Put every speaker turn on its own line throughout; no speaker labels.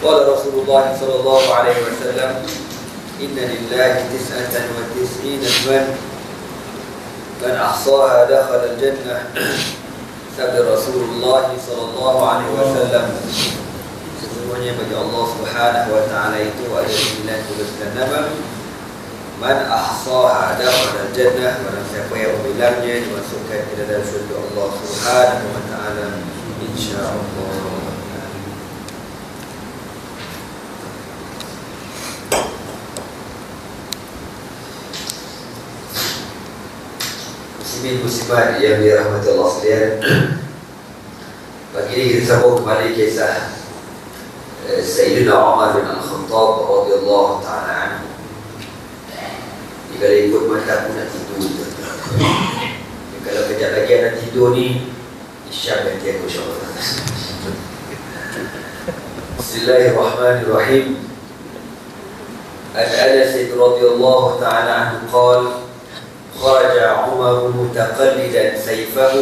قال رسول الله صلى الله عليه وسلم إن لله 99 من أحصاها دخل الجنة. Sabda Rasulullah sallallahu alaihi wasallam, sesungguhnya bagi Allah Subhanahu wa taala itu ada 99 nama. Man ahsaha dakhala al-jannah, barang siapa yang memilangnya dimasukkan ke dalam syurga Allah Subhanahu wa taala insyaallah. Muslimat yang dirahmati Allah sekalian, pagi ini kita sambung kembali kisah Sayyidina Umar bin Al-Khattab radhiyallahu ta'ala anhu. Kalau ikut mata aku nak tidur. Kalau kejap lagi nak tidur ni, isyak nanti aku insyaAllah. Bismillahirrahmanirrahim. An Anas radhiyallahu ta'ala anhu qala خرج عمر متقلدا سيفه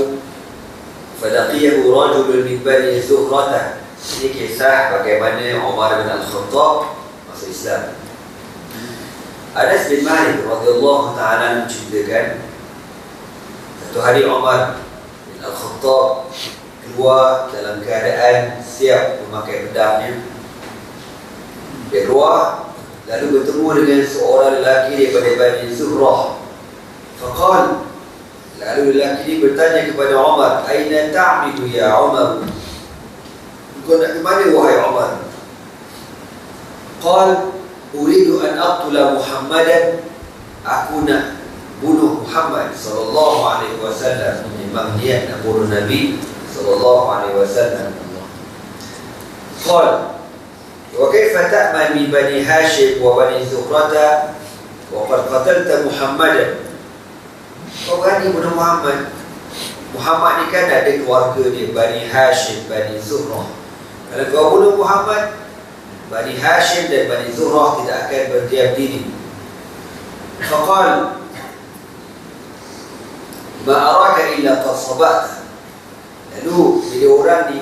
فلقيه رجل من بني زهرة. Ini kisah bagaimana Umar bin Al-Khattab masuk Islam. Anas bin Malik radhiyallahu ta'ala menceritakan, satu hari Umar bin Al-Khattab keluar dalam keadaan siap memakai pedangnya. Dia keluar lalu bertemu dengan seorang lelaki daripada Bani Zuhrah. Faqal, lalu lelaki ini bertanya kepada Umar, aina ta'midu ya Umar? Kau nak ke mana wahai Umar? Qal, uridu an aqtula Muhammadan. Aku nak bunuh Muhammad sallallahu alaihi wasallam. Memang dia nak bunuh Nabi sallallahu alaihi wasallam. Qal, wa kaifa ta'man min Bani Hashim wa Bani Zuhrata wa qad qatalta Muhammadan? Kau berani bunuh Muhammad? Muhammad ni kan ada keluarga dia, Bani Hashim, Bani Zuhrah. Kalau kau bunuh Muhammad, Bani Hashim dan Bani Zuhrah tidak akan berdiam diri. Faqal, ma araka illa qad sabata. Lalu bila orang ni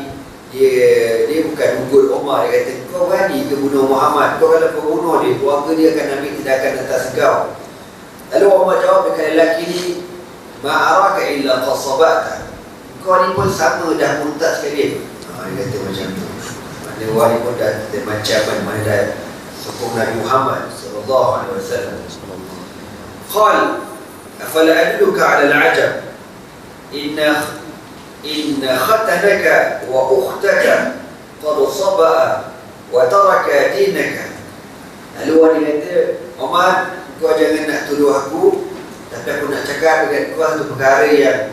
dia bukan ugut Umar, dia kata, kau berani ke bunuh Muhammad? Kau kalau kau bunuh dia, keluarga dia akan ambil tindakan atas kau. Lalu Umar jawab dekat lelaki ni, ma'araka illa qasabata. Kau ni pun sama dah murtad sekali. Dia kata macam tu. Mana orang ni pun dah macam mana dah sokong Nabi Muhammad sallallahu alaihi wasallam. Qal, afala adluka 'ala al-'ajab? Inna khatanaka wa ukhtaka qad saba'a wa taraka dinaka. Lalu orang ni kata, Umar, kau jangan nak tuduh aku, tapi aku nak cakap dengan kau satu perkara yang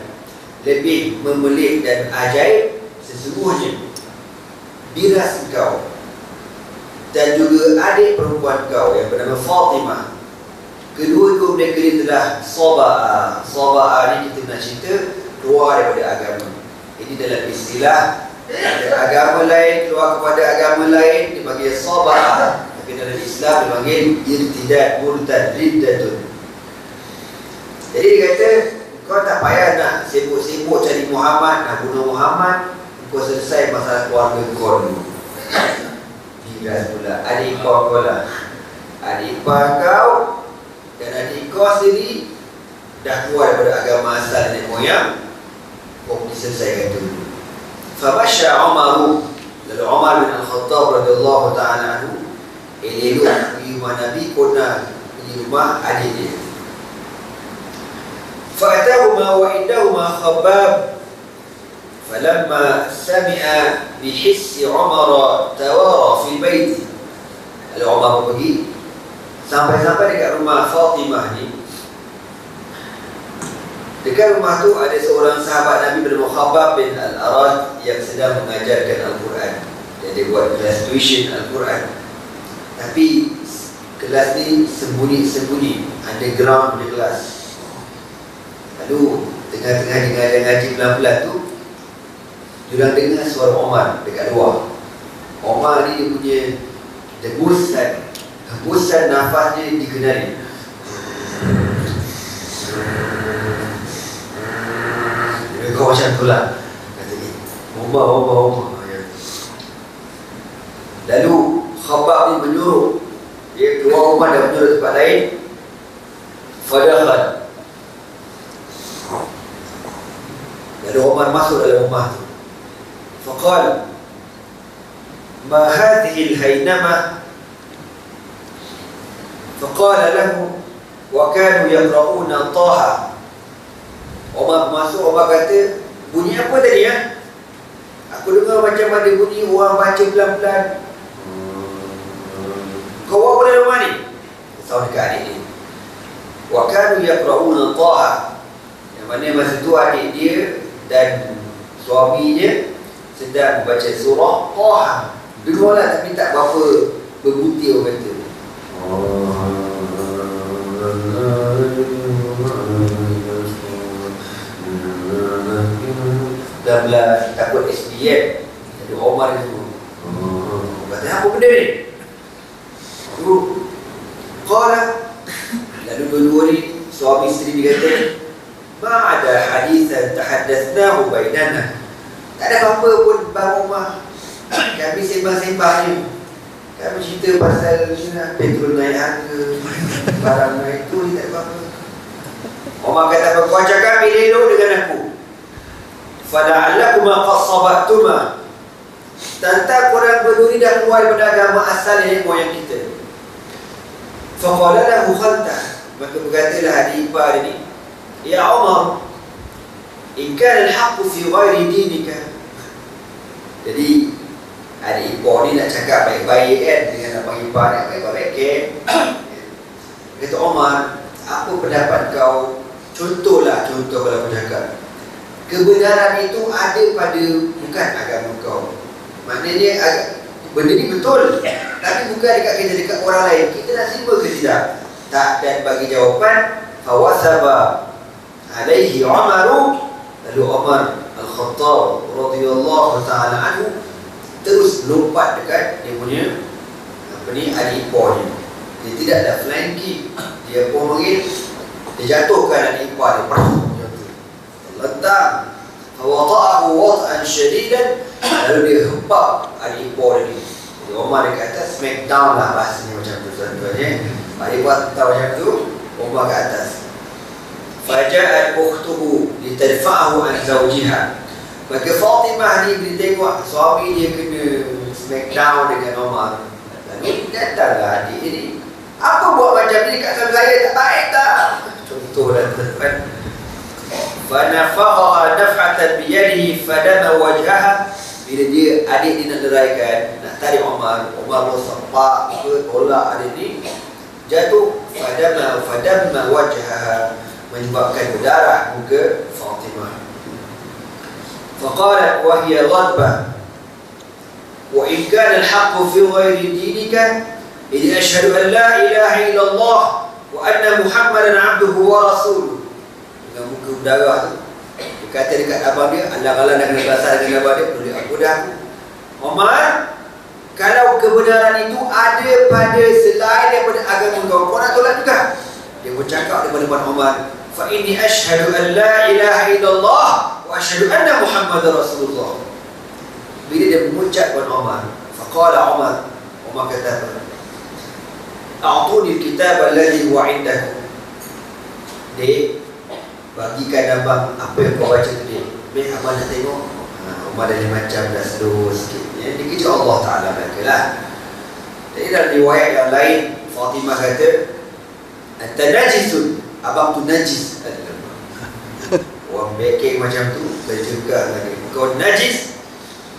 lebih memelik dan ajaib. Sesungguhnya biras kau dan juga adik perempuan kau yang bernama Fatimah, kedua-dua mereka ni telah Saba'a. Saba'a ni kita nak cerita keluar daripada agama. Ini dalam istilah ada agama lain keluar kepada agama lain dipanggil Saba'a. Dalam Islam dipanggil irtidad, murtad, riddatun. Jadi dia kata, kau tak payah nak sibuk-sibuk cari Muhammad, nak bunuh Muhammad. Kau selesai masalah keluarga kau dulu. Biras pula adik kau lah, adik ipar kau dan adik kau sendiri dah keluar daripada agama asal nenek moyang. Kau diselesaikan dulu. Famasya Umaru, lalu Umar bin Al-Khattab radhiyallahu ta'ala anhu elok pergi rumah Nabi, kona pergi rumah adik dia. Fa'atahuma wa indahuma Khabbab. Falamma sami'a bihissi Umar tawara fi baiti. Lalu Umar pergi sampai-sampai dekat rumah Fatimah ni. Dekat rumah tu ada seorang sahabat Nabi bernama Khabbab bin Al-Arad yang sedang mengajarkan Al-Quran. Dia buat kelas tuition Al-Quran. Tapi kelas ni sembunyi-sembunyi, underground punya kelas. Lalu tengah-tengah dia ngaji pelan-pelan tu, diorang dengar suara Umar dekat luar. Umar ni dia punya hembusan nafasnya dikenali. Kau macam tu lah, kata ni Umar. Lalu Khabbab ni menyuruh dia keluar rumah dan menyuruh tempat lain. Fadakhal, lalu Umar masuk dalam rumah tu. Faqal, ma hadhihi al-haynama? Faqala lahu wa kanu yaqra'una Taha. Umar masuk, Umar kata, bunyi apa tadi ya? Aku dengar macam ada bunyi orang baca pelan-pelan. Kau bawa boleh rumah ni? Tahu dekat adik ni. Wa kanu yaqra'una Taha, yang mana masa tu adik dia dan suaminya sedang baca surah Taha. Dengarlah tapi tak berapa berbutir orang kata. Dah takut SPM. Jadi Omar itu kata, apa benda ni? Qala, lalu dua-dua ni suami isteri dia kata, ma ada hadithan tahaddathnahu bainana. Tak ada apa-apa pun Bang Omar, kami sembang-sembang ni, kami cerita pasal petrol naik harga, barang naik tu, tak ada apa-apa. Omar kata, apa kau cakap elok dengan aku? Fala'allakuma qassabatuma, tentang korang berdua ni dah keluar daripada agama asal nenek moyang kita. Faqala lahu khantah, maka berkatalah adik ipar ni, ya Umar, in kana al-haqqu fi ghairi dinika. Jadi adik ipar ni nak cakap baik-baik kan dengan abang ipar ni, baik-baik kan. Kata Umar, apa pendapat kau? Contoh kalau aku cakap kebenaran itu ada pada bukan agama kau. Maknanya benda ni betul, tapi bukan dekat kita, dekat orang lain. Kita nak terima ke tidak? Tak. Dan bagi jawapan, fawasaba alaihi Umaru, lalu Umar Al-Khattab radhiyallahu ta'ala anhu terus lompat dekat dia punya adik ipar ni. Dia tidak ada flying kick, dia pun panggil, dia jatuhkan adik ipar dia, letak, fawata'ahu wat'an syadidan, lalu dia hempap adik ipar dia ni. Umar dekat atas, smack down lah bahasanya macam tu tuan-tuannya. Adik buat tahu macam tu, Umar kat atas. Faja'at ukhtuhu litadfa'ahu an zawjiha. Maka Fatimah ni bila tengok suami dia kena smack down dengan Umar, lalu datanglah adik dia ni, apa buat macam ni kat suami saya, tak baik tak? Contoh lah tuan-tuan. Fanafakhaha naf'atan biyadihi fadama wajhaha. Bila dia adik dia nak leraikan, nak tarik Umar bersepak ke tolak adik ni, jatuh, fadamma wajhaha, menyebabkan berdarah muka Fatimah. Faqalat wa hiya ghadbah, wa in kana al-haqqu fi ghairi dinika, idh ashhadu an la ilaha illallah wa anna Muhammadan abduhu wa rasuluh. Dengan muka berdarah tu, dia kata dekat abang dia, alang-alang nak kena belasah dengan abang dia, boleh aku dah. Umar, kalau kebenaran itu ada pada selain daripada agama kau nak tolak juga? Dia pun cakap daripada depan Umar, fa inni ashhadu an la ilaha illallah wa ashhadu anna Muhammadar Rasulullah. Bila dia mengucap kepada Umar, faqala Umar kata apa? A'tuni al-kitab alladhi huwa indakum. Dek, bagikan abang apa yang kau baca tadi. Baik, abang nak tengok. Umar dah macam dah slow sikit. Dia kerja Allah Ta'ala mereka lah. Jadi dalam riwayat yang lain, Fatimah kata, anta najisun, abang tu najis. Orang bekek macam tu, saya juga dengan dia. Kau najis,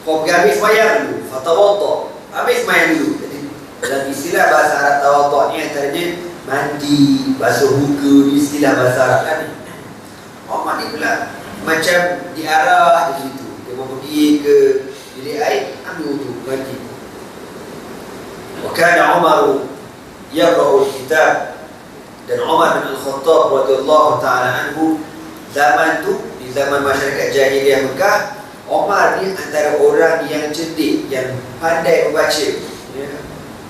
kau pergi habis mayang dulu. Fatawadda, habis mayang dulu. Jadi dalam istilah bahasa Arab tawadda ni antaranya mandi, basuh muka, ni istilah bahasa Arab kan. Umar ni pula macam diarah di situ. Dia mau pergi ke bilik air, ambil wudu, mandi. Wa kana Umar yaqra'u al-kitab, dan Umar bin Al-Khattab radhiyallahu ta'ala anhu, zaman tu, di zaman masyarakat jahiliah Mekah, Umar ni antara orang yang cerdik, yang pandai membaca. Ya.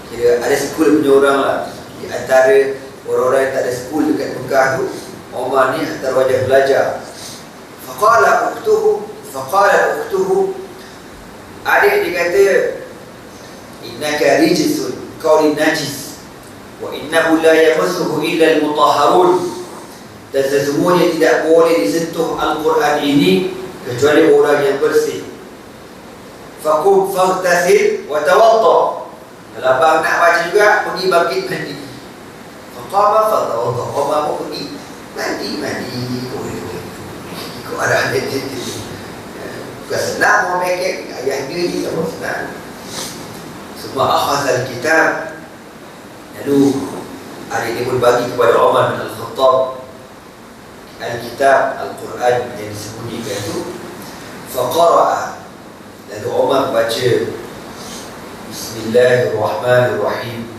Kira ada skul punya orang lah. Di antara orang-orang yang tak ada skul dekat Mekah tu, Umar ni antara wajah belajar. Faqala ukhtuhu, adik dia kata, innaka rijsun, kau ni najis, wa innahu la yamassuhu illa al-mutahharun, dan sesungguhnya tidak boleh disentuh Al-Quran ini kecuali orang yang bersih. Faqum faghtasil wa tawadda. Kalau abang nak baca juga, pergi bangkit mandi. Faqama fatawadda. Abang mau pergi mandi. Kau ada dia. Bukan senang mau make ayah dia ni tak senang. Semua akhazal kitab. Lalu hari ini berbagi kepada Umar bin Al-Khattab Al-Kitab, Al-Quran yang disembunyikan itu. Faqara'a, lalu Umar baca Bismillahirrahmanirrahim.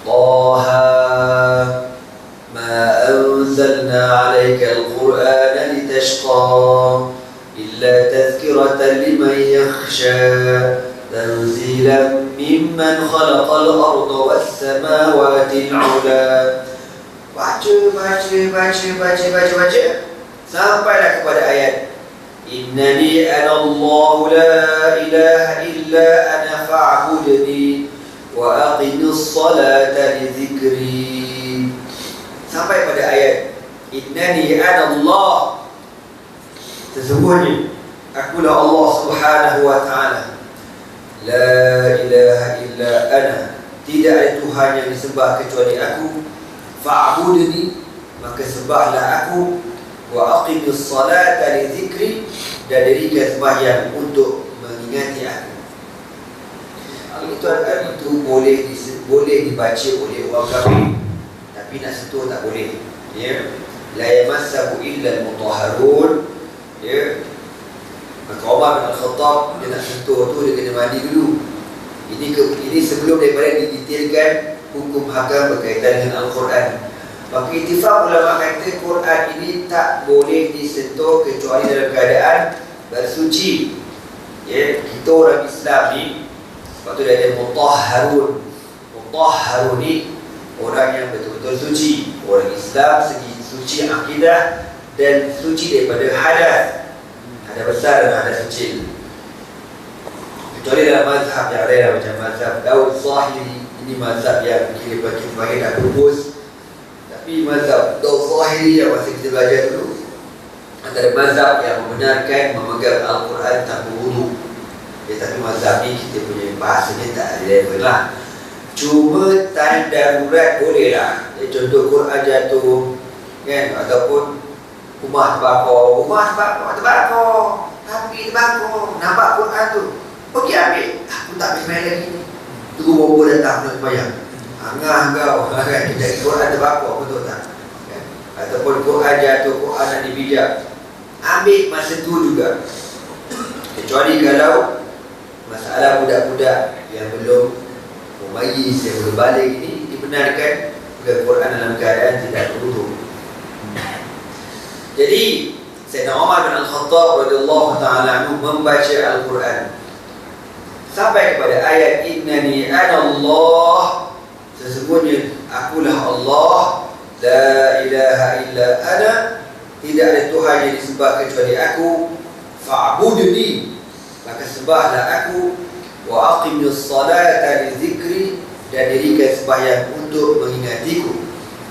Taha ma anzalna alaika al-Qur'ana litashqa illa tadhkiratan liman yakhsha tanzilan mimman khalaqal arda was samawati al-'ula. Baca sampailah kepada ayat Innani ana Allahu la ilaha illa ana fa'budni wa aqimis salata li dhikri. Sampai pada ayat Innani ana Allah, sesungguhnya akulah Allah Subhanahu wa ta'ala, la ilaha illa ana, tidak ada Tuhan yang disembah kecuali aku, fa'budni, maka sembahlah aku, wa aqimis salata li dhikri, dan dirikan sembahyang untuk mengingati aku. Itu boleh dibaca oleh orang kafir, tapi nak sentuh tak boleh. Ya, la yamassahu illa al-mutahharun. Ya, maka Umar bin Al-Khattab dia nak sentuh tu, dia kena mandi dulu. Ini sebelum daripada didetailkan hukum hakam berkaitan dengan Al-Quran. Maka ittifaq ulama kata Quran ini tak boleh disentuh kecuali dalam keadaan bersuci. Ya, kita orang Islam ni, sebab tu dia ada mutahharun. Mutahharun ni orang yang betul-betul suci. Orang Islam segi suci akidah dan suci daripada hadas. Hadas besar dan hadas kecil. Kecuali dalam mazhab yang lain macam mazhab Daud Zahiri. Ini mazhab yang kira bagi dah lupus. Tapi mazhab Daud Zahiri yang masih kita belajar dulu, antara mazhab yang membenarkan memegang Al-Quran tanpa wudu. Ya, tapi mazhab ni kita punya bahasanya tak ada level lah. Cuma tanda darurat boleh lah. Ya, contoh Quran jatuh kan, ataupun rumah terbakar, api terbakar, nampak Quran tu, pergi ambil. Aku tak boleh main lagi ni. Tunggu bomba datang nak sembahyang. Angah kau kan, jadi Quran terbakar, betul tak? Kan? Ataupun Quran jatuh, Quran nak dibijak, ambil masa tu juga. Kecuali kalau masalah budak-budak yang belum mumayyiz, yang belum balik ini, dibenarkan pegang Quran dalam keadaan tidak berwudu. Jadi Sayyidina Umar bin Al-Khattab radhiyallahu ta'ala anhu membaca Al-Quran sampai kepada ayat Innani ana Allah, sesungguhnya akulah Allah, la ilaha illa ana, tidak ada Tuhan yang disembah kecuali aku, fa'budni, maka sembahlah aku, wa aqimis salata li dzikri, dan dirikan sembahyang untuk mengingatiku.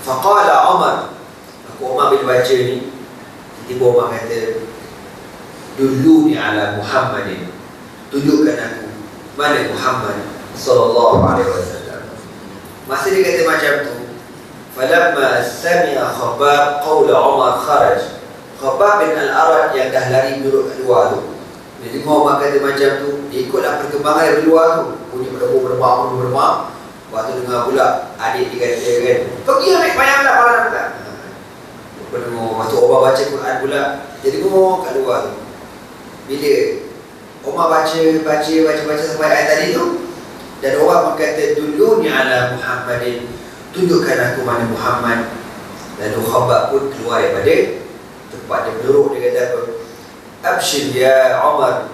Faqala Umar, maka Umar bila baca ni, tiba Umar kata, dulluni ala Muhammadin, tunjukkan aku mana Muhammad sallallahu alaihi wasallam. Masa dia kata macam tu, falamma sami'a Khabbab qaula Umar kharaj. Khabbab bin Al-Arad yang dah lari duduk kat luar tu, dia dengar Umar kata macam tu, dia ikutlah perkembangan dari luar tu, bunyi berdebar. Waktu dengar pula adik dia kata kan, pergi ambil bayang lah para pula. Waktu Umar baca Quran pula, dia dengar kat luar tu. Bila Umar baca sampai ayat tadi tu, dan orang berkata dulluni ala Muhammadin, tunjukkan aku mana Muhammad. Lalu Khabbab pun keluar daripada tempat dia berduduk. Dia kata apa? Abshir ya Umar,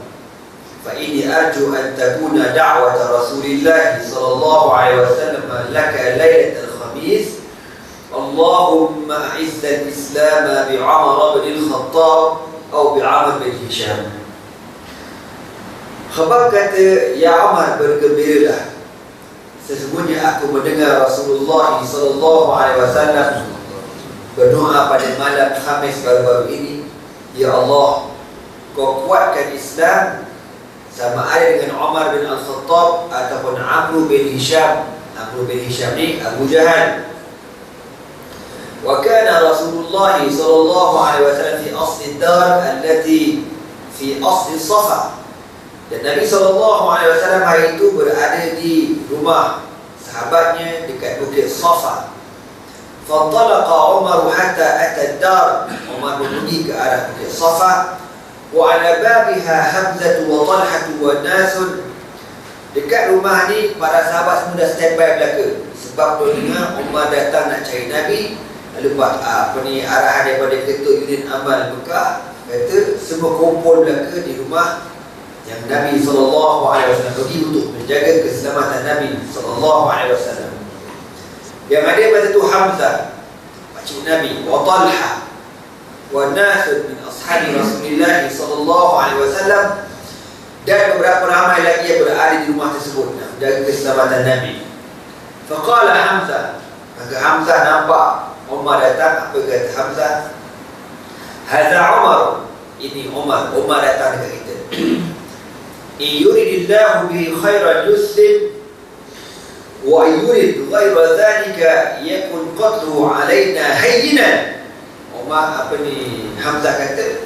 fa inni arju an takuna da'wata Rasulillah sallallahu alaihi wasallam laka lailatul khamis. Allahumma a'izzal Islam bi Umar bin Al-Khattab atau bi Amr bin Hisham. Khabbab kata, ya Umar, bergembiralah sesungguhnya aku mendengar Rasulullah SAW berdoa pada malam Khamis baru-baru ini, ya Allah, kau kuatkan Islam sama ada dengan Umar bin Al-Khattab ataupun Amr bin Hisham. Amr bin Hisham ni Abu Jahal. Wa kana Rasulullah sallallahu alaihi wasallam fi asli ad-dar allati fi asli Safa. Dan Nabi sallallahu alaihi wasallam hari itu berada di rumah sahabatnya dekat Bukit Safa. Fantalaqa Umar hatta ata ad-dar. Umar pergi ke arah Bukit Safa. Wa ala babiha Hamzah wa Talhah wa nasun. Dekat rumah ni para sahabat semua dah standby belaka. Sebab dia dengar Umar datang nak cari Nabi. Lalu arahan daripada ketua unit amal Mekah, kata semua kumpul belaka di rumah yang Nabi SAW pergi untuk menjaga keselamatan Nabi SAW. Yang ada pada tu Hamzah, pakcik Nabi, wa Talha wa nasun min ashabi Rasulullah SAW, dan beberapa ramai lagi yang berada di rumah tersebut nak menjaga keselamatan Nabi. Faqala Hamzah, maka Hamzah nampak Umar datang. Apa kata Hamzah? Hadza Umar, ini Umar. Umar datang dekat kita. In yuridillahu bihi khairan yuslim wa yurid ghayra dhalika yakun qatluhu alaina hayyinan. Umar, apa ni, Hamzah kata,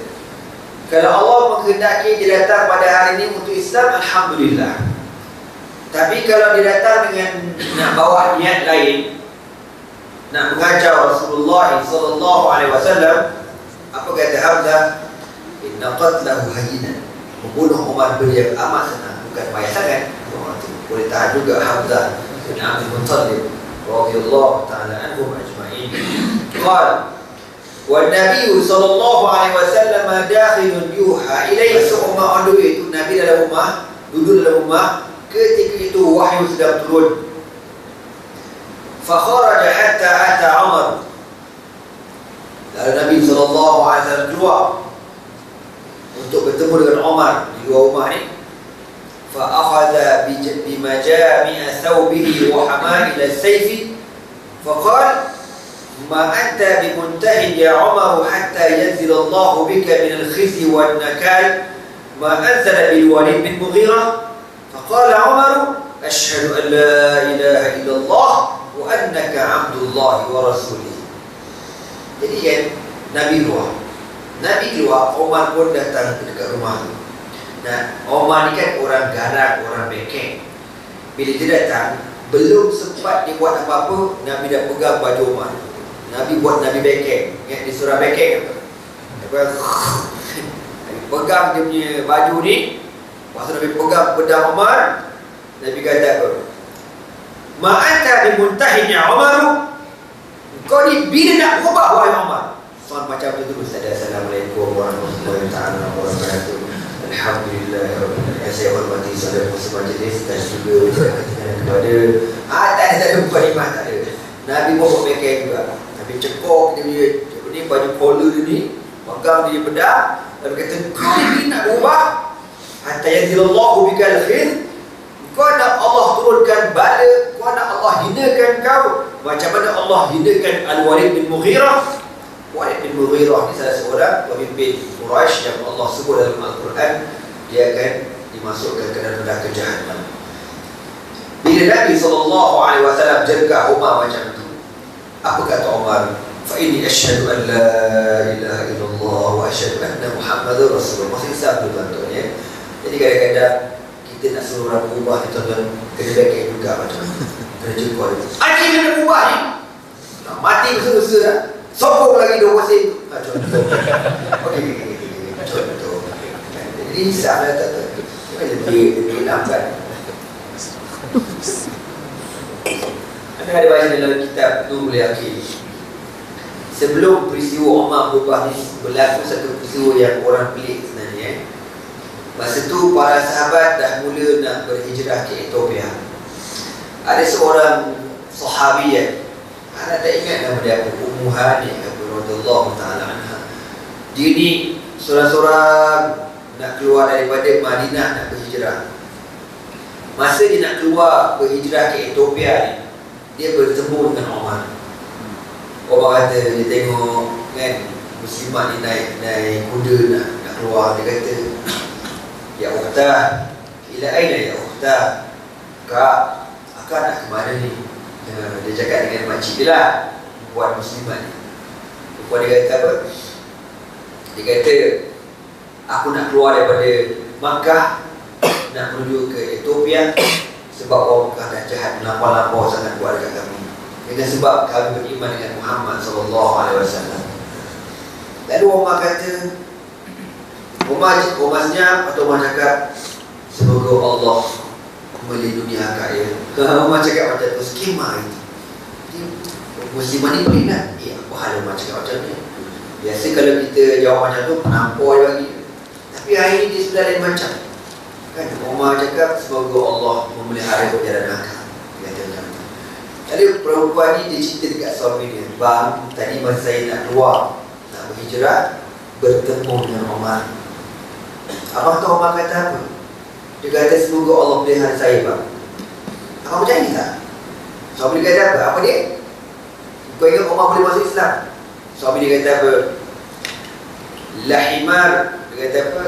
kalau Allah menghendaki dia datang pada hari ini untuk Islam, alhamdulillah. Tapi kalau dia datang dengan nak bawa niat lain, nak menghajar Rasulullah SAW, apa kata Hamzah? Inna qatlahu hayyinan. Membunuh Umar beliau amat senang, bukan payah sangat. Boleh tahan juga Hamzah bin Abdul Muttalib radhiyallahu ta'ala anhum ajma'in. Qala wa Nabi sallallahu alaihi wasallam dakhilun yuha ilaihi. Umar on the way, itu Nabi dalam rumah, duduk dalam rumah ketika itu wahyu sedang turun. Fa kharaja hatta ata Umar. Lalu Nabi sallallahu alaihi wasallam keluar untuk bertemu dengan Umar di luar rumah ni. Fa akhadha bi majami' thawbihi wa hama'il as-sayf fa qala ما أنت بمنتهٍ يا عمر حتى ينزل الله بك من الخزي والنكال ما أنزل بالوليد بن مغيرة. فقال عمر أشهد أن لا إله إلا الله وأنك عبد الله ورسوله. Jadi kan Nabi keluar, Umar pun datang dekat rumah tu. Nah, Umar ni kan orang garang, orang bekeng. Bila dia datang, belum sempat dia buat apa-apa, Nabi dah pegang baju Umar. Nabi buat Nabi bekeng, ingat di surah bekeng apa? Nabi pegang dia punya baju ni. Masa Nabi pegang pedang Umar, Nabi kata apa? Ma anta bimuntahin ya Umar. Kau ni bila nak ubah wahai Umar? Soal macam tu terus ada. Assalamualaikum warahmatullahi ta'ala wabarakatuh. Alhamdulillah. Saya hormati saudara muslim majlis dan juga kepada tak ada mukadimah, tak ada. Nabi bawa bekeng juga. Nabi cekok dia punya ni, baju collar dia ni, pegang dia pedang, lalu kata, kau ni nak ubah hatta yanzilallahu bikal khir. Kau nak Allah turunkan bala, kau nak Allah hinakan kau macam mana Allah hinakan Al-Walid bin Mughirah. Walid bin Mughirah ni salah seorang pemimpin Quraisy yang Allah sebut dalam Al-Quran dia akan dimasukkan ke dalam neraka Jahannam. Bila Nabi SAW jerkah Umar macam tu, apa kata Umar? Fa inni asyhadu an la ilaha illallah wa asyhadu anna Muhammadar Rasulullah. Masih Islam tu tuan-tuan ya. Jadi kadang-kadang kita nak suruh orang berubah ni tuan-tuan, kena baik juga macam kena jumpa dia. Aji kena ubah ni. Nak mati bersama-sama dah. Sokong lagi dua pasir tu. Okey. Contoh. Jadi Islam lah tuan-tuan. Lebih lambat. Anda ada baca dalam kitab Nurul Yaqin. Sebelum peristiwa Umar berubah ni berlaku satu peristiwa yang orang pelik sebenarnya. Masa tu para sahabat dah mula nak berhijrah ke Ethiopia. Ada seorang sahabiyah, anda tak ingat nama dia apa, Ummu Hani radhiyallahu ta'ala anha. Dia ni seorang-seorang nak keluar daripada Madinah nak berhijrah. Masa dia nak keluar berhijrah ke Ethiopia ni, dia bertemu dengan Umar. Umar kata, dia tengok kan muslimat ni naik kuda nak keluar. Dia kata, ya Uqtah, ila aina ya Uqtah, Kak, akak nak ke mana ni? Dia cakap dengan makcik dia lah, buat muslimat ni. Lepas dia kata apa? Dia kata, aku nak keluar daripada Makkah, nak menuju ke Ethiopia, sebab orang Makkah dah jahat melampau-lampau sangat buat dekat kami, dengan sebab kami beriman dengan Muhammad SAW. Lalu Umar kata, Umar senyap atau Umar cakap, semoga Allah melindungi akak ya. Umar cakap macam tu, skema itu. Muslimah ni boleh tak? Apa hal Umar cakap macam ni? Biasa kalau kita jawab macam tu, penampor je bagi. Tapi hari ni dia sudah lain macam kan. Umar cakap, semoga Allah memelihara perjalanan akak. Dia kata macam tu. Jadi perempuan ni dia cerita dekat suami dia, bang, tadi masa saya nak keluar, nak berhijrah, bertemu dengan Umar. Abang tahu Umar kata apa? Dia kata, semoga Allah pelihara saya bang. Abang percaya tak? Suami dia kata apa? Apa dia? Kau ingat Umar boleh masuk Islam? Suami dia kata apa? Lahimar. Dia kata apa?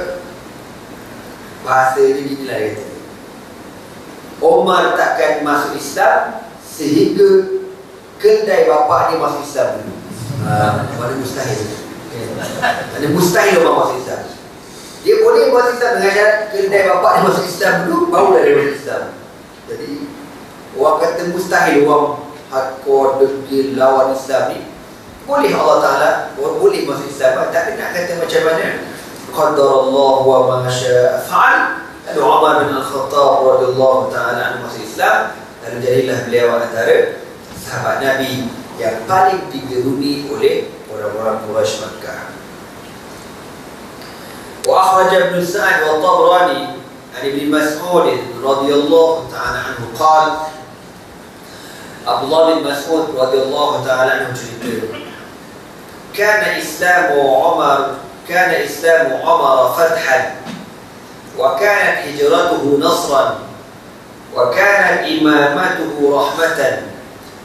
Bahasa dia gini lah, dia kata, Umar takkan masuk Islam sehingga kedai bapak dia masuk Islam dulu. Mana mustahil. Mana mustahil Umar masuk Islam. Dia boleh masuk Islam dengan syarat kedai bapak dia masuk Islam dulu, barulah dia masuk Islam. Jadi orang kata mustahil, orang hardcore degil lawan Islam ni, boleh Allah Ta'ala boleh masuk Islam. Tapi nak kata macam mana, qadarallahu wa ma syaa fa'al. Lalu Umar bin Al-Khattab radhiyallahu ta'ala anhu masuk Islam, lalu jadilah beliau antara sahabat Nabi yang paling digeruni oleh orang-orang Quraisy Makkah. Wa akhraj Ibn Sa'd wa Tabrani an Ibn Mas'ud radhiyallahu ta'ala anhu qala, Abdullah bin Mas'ud radhiyallahu ta'ala anhu cerita, kana Islamu Umar fathan, wa kanat hijratuhu nasran, wa kanat imamatuhu rahmatan,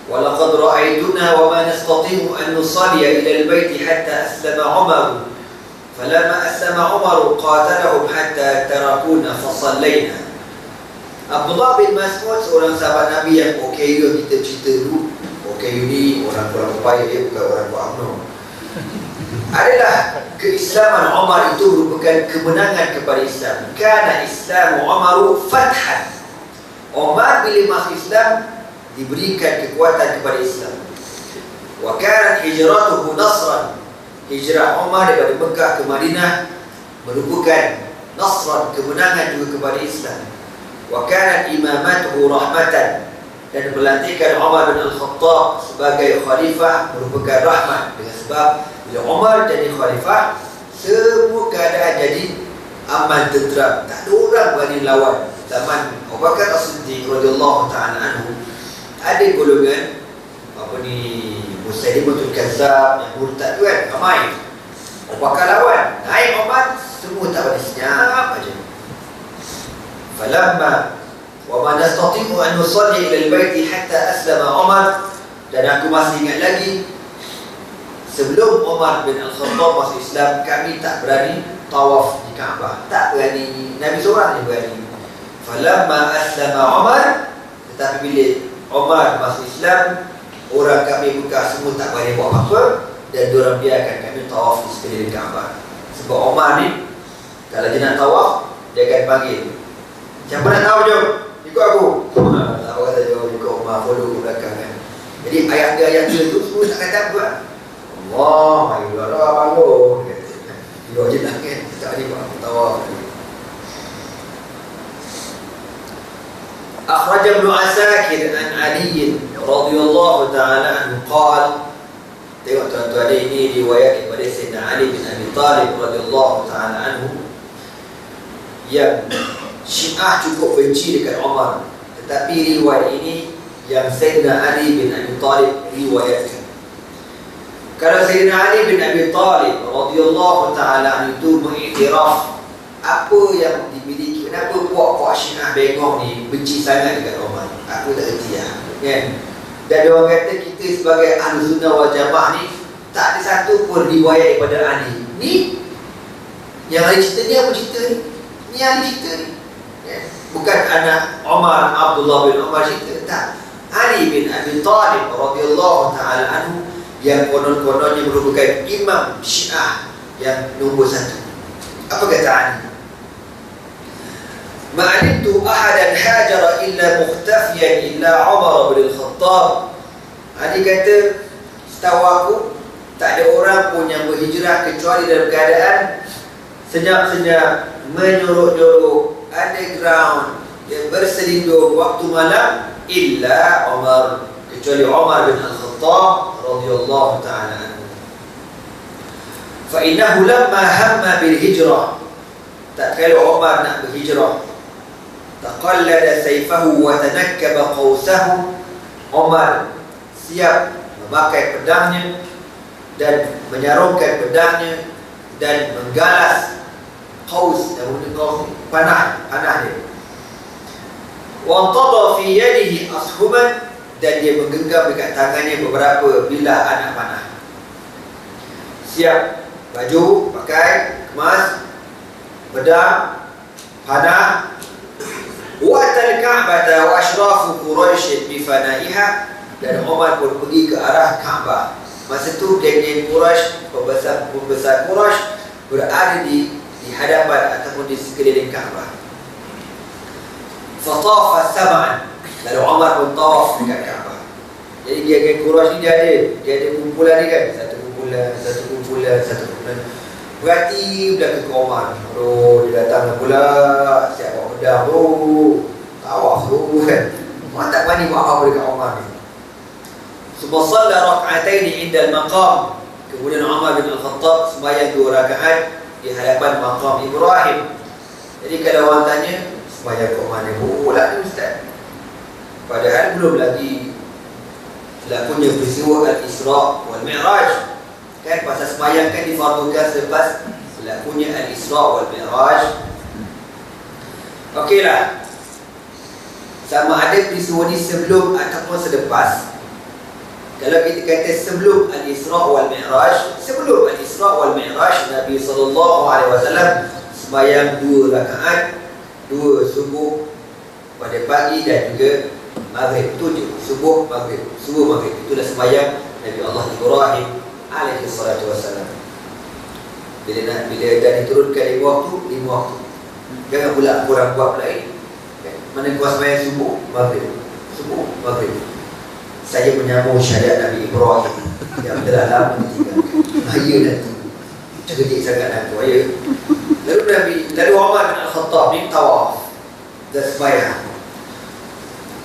wa laqad ra'aytuna wa ma nastati'u an nusalliya ila al-bayt hatta aslama Umar, falamma aslama Umar qatalahum hatta tarakuna fa sallayna. Abdullah bin Mas'ud, seorang sahabat Nabi yang OKU kita cerita dulu. OKU ni orang kurang upaya, dia bukan orang buat UMNO. Adalah keislaman Umar itu merupakan kemenangan kepada Islam. Kana Islamu Umaru fathan. Umar bila masuk Islam diberikan kekuatan kepada Islam. Wa kanat hijratuhu nasran. Hijrah Umar daripada Mekah ke Madinah merupakan nasran, kemenangan juga kepada Islam. Wa kanat imamatuhu rahmatan, dan pelantikan Umar bin Al-Khattab sebagai khalifah merupakan rahmat, dengan sebab bila Umar jadi khalifah, semua keadaan jadi aman tenteram, tak ada orang berani lawan. Zaman Abu Bakar As-Siddiq radhiyallahu ta'ala anhu, ada golongan apa ni, Musailimah Kazzab yang murtad tu kan, ramai. Abu Bakar lawan, naik Umar, semua tak berani, senyap aja. Falamma wa ma nastati'u an nusalli ila al-baiti hatta aslama Umar. Dan aku masih ingat lagi, sebelum Umar bin Al-Khattab masuk Islam, kami tak berani tawaf di Kaabah, tak berani, Nabi seorang je berani. Falamma aslama Umar, tetapi bila Umar masuk Islam, orang kami Mekah semua tak berani buat apa-apa, dan diorang biarkan kami tawaf di sekeliling Kaabah. Sebab Umar ni, kalau dia nak tawaf, dia akan panggil, siapa nak tahu jom, ikut aku. Tak kata jom, ikut Umar, follow ke belakang kan. Jadi ayat dia tu semua tak kata apa. Allah, ayolah bangun. Dia je lah kan, tak ada buat tawaf. Akhraj Ibn Asakir an Ali radhiyallahu ta'ala anhu qala. Tengok tuan-tuan, ini riwayat daripada Sayyidina Ali bin Abi Talib radhiyallahu ta'ala anhu, yang Syiah cukup benci dekat Umar, tetapi riwayat ini yang Sayyidina Ali bin Abi Talib riwayatkan. Kalau Sayyidina Ali bin Abi Talib radhiyallahu ta'ala anhu itu mengiktiraf apa yang dimiliki kenapa puak-puak Syiah bengong ni benci sangat dekat Umar? Aku tak kerti lah, kan? Dan orang kata kita sebagai Ahlus Sunnah wal Jamaah ni tak ada satu pun riwayat daripada Ali. Ni yang Ali cerita ni apa cerita ni? Ni Ali cerita ni, kan? Bukan anak Umar, Abdullah bin Umar cerita, tak. Ali bin Abi Thalib radhiyallahu ta'ala anhu yang konon-kononnya merupakan imam Syiah yang nombor satu. Apa kata Ali? Ma'alimtu ahadan hajara illa mukhtafiyan illa Umar bin Al-Khattab. Ali kata, setahu aku tak ada orang pun yang berhijrah kecuali dalam keadaan senyap-senyap, menyorok-nyorok, underground, yang berselindung waktu malam, illa Umar, kecuali Umar bin Al-Khattab radhiyallahu ta'ala anhu. Fa innahu lamma hamma bil hijrah, tak kala Umar nak berhijrah, taqallada sayfahu wa tanakkaba qawsahu, Umar siap memakai pedangnya dan menyarungkan pedangnya dan menggalas qaus, yang qaus panah dia. Wa antada fi yadihi ashuman, dan dia menggenggam dekat tangannya beberapa bilah anak panah. Siap baju pakai, kemas, pedang, panah. Wa atal Ka'bah wa ashrafu Quraisy bi fanaiha, dan Umar pun pergi ke arah Kaabah. Masa tu geng-geng Quraisy, pembesar Quraisy berada di hadapan ataupun di sekeliling Kaabah. Fatafa sab'an, lalu Umar pun tawaf dekat Kaabah. Jadi geng-geng Quraisy ni dia ada kumpulan ni kan, satu kumpulan. Berarti pula ke Umar. Dia datang pula, siap bawa pedang tu, tawaf tu kan. Orang tak berani buat apa dekat Umar ni. Summa shalla rak'ataini 'inda al-maqam. Kemudian Umar bin Al-Khattab sembahyang 2 rakaat di hadapan maqam Ibrahim. Jadi kalau orang tanya, sembahyang kat mana pula ni ustaz? Padahal belum lagi berlakunya peristiwa Al-Isra' wal Mi'raj. Kan pasal sembahyang kan difardukan selepas berlakunya Al-Isra' wal Mi'raj. Okeylah, sama ada peristiwa ni sebelum ataupun selepas. Kalau kita kata sebelum Al-Isra' wal Mi'raj, sebelum Al-Isra' wal Mi'raj, Nabi SAW sembahyang 2 rakaat, 2 subuh pada pagi dan juga maghrib. Itu je, subuh maghrib. Itulah sembahyang Nabi Allah Ibrahim alaihi salatu wassalam. Bila dah diturunkan 5 waktu. Jangan pula kurang buat lain. Mana kuas sembahyang subuh maghrib. Saya menyambung syariat Nabi Ibrahim yang telah lama ditinggalkan. Bahaya nanti, cerdik sangat aku, ya. Lalu Umar bin Al-Khattab ni tawaf dan sembahyang.